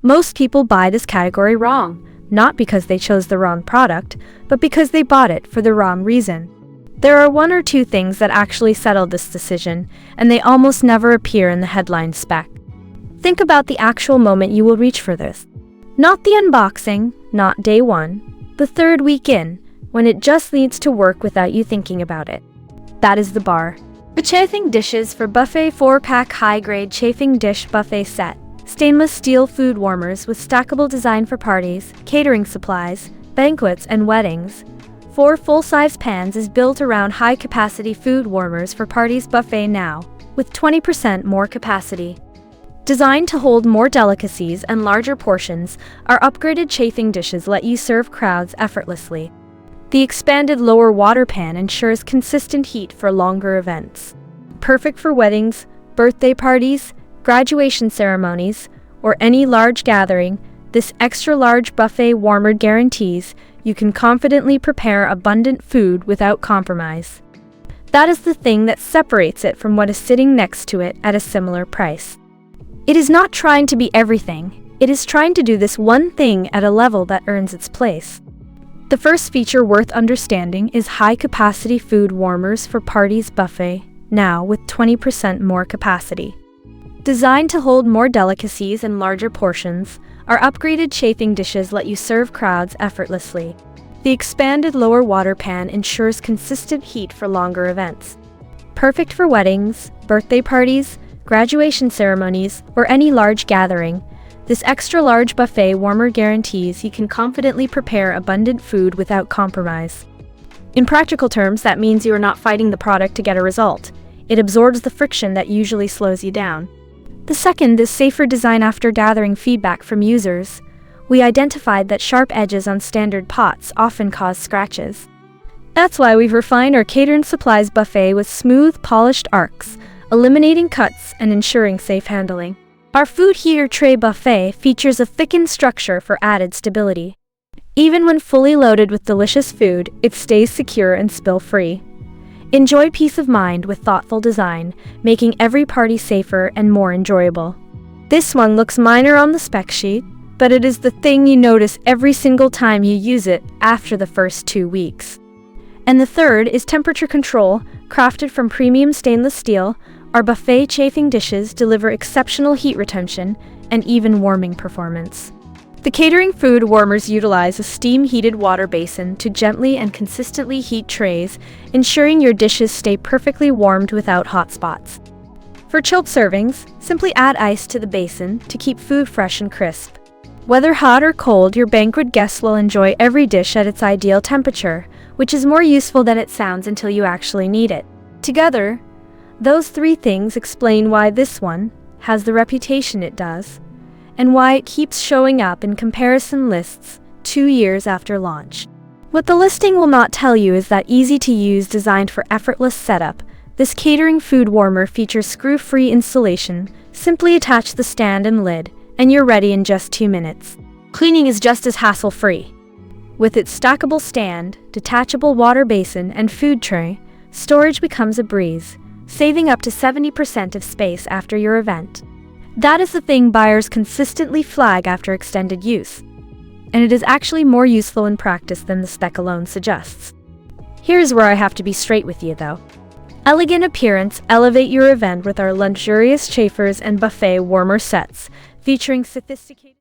Most people buy this category wrong, not because they chose the wrong product, but because they bought it for the wrong reason. There are one or two things that actually settle this decision, and they almost never appear in the headline spec. Think about the actual moment you will reach for this. Not the unboxing, not day one, the third week in, when it just needs to work without you thinking about it. That is the bar. The Chafing dishes for buffet 4-pack high-grade chafing dish buffet set. Stainless steel food warmers with stackable design for parties, catering supplies, banquets, and weddings. 4 full-size pans is built around high-capacity food warmers for parties buffet now, with 20% more capacity. Designed to hold more delicacies and larger portions, our upgraded chafing dishes let you serve crowds effortlessly. The expanded lower water pan ensures consistent heat for longer events. Perfect for weddings, birthday parties, graduation ceremonies, or any large gathering, this extra-large buffet warmer guarantees you can confidently prepare abundant food without compromise. That is the thing that separates it from what is sitting next to it at a similar price. It is not trying to be everything, it is trying to do this one thing at a level that earns its place. The first feature worth understanding is high-capacity food warmers for parties buffet, now with 20% more capacity. Designed to hold more delicacies and larger portions, our upgraded chafing dishes let you serve crowds effortlessly. The expanded lower water pan ensures consistent heat for longer events. Perfect for weddings, birthday parties, graduation ceremonies, or any large gathering, this extra-large buffet warmer guarantees you can confidently prepare abundant food without compromise. In practical terms, that means you are not fighting the product to get a result. It absorbs the friction that usually slows you down. The second is safer design. After gathering feedback from users, we identified that sharp edges on standard pots often cause scratches. That's why we've refined our catering supplies buffet with smooth, polished arcs, eliminating cuts and ensuring safe handling. Our food heater tray buffet features a thickened structure for added stability. Even when fully loaded with delicious food, it stays secure and spill-free. Enjoy peace of mind with thoughtful design, making every party safer and more enjoyable. This one looks minor on the spec sheet, but it is the thing you notice every single time you use it after the first 2 weeks. And the third is temperature control. Crafted from premium stainless steel, our buffet chafing dishes deliver exceptional heat retention and even warming performance. The catering food warmers utilize a steam-heated water basin to gently and consistently heat trays, ensuring your dishes stay perfectly warmed without hot spots. For chilled servings, simply add ice to the basin to keep food fresh and crisp. Whether hot or cold, your banquet guests will enjoy every dish at its ideal temperature, which is more useful than it sounds until you actually need it. Together, those 3 things explain why this one has the reputation it does, and why it keeps showing up in comparison lists 2 years after launch. What the listing will not tell you is that easy-to-use, designed for effortless setup, this catering food warmer features screw-free installation. Simply attach the stand and lid, and you're ready in just 2 minutes. Cleaning is just as hassle-free. With its stackable stand, detachable water basin, and food tray, storage becomes a breeze, saving up to 70% of space after your event. That is the thing buyers consistently flag after extended use, and it is actually more useful in practice than the spec alone suggests. Here's where I have to be straight with you though. Elegant appearance. Elevate your event with our luxurious chafers and buffet warmer sets, featuring sophisticated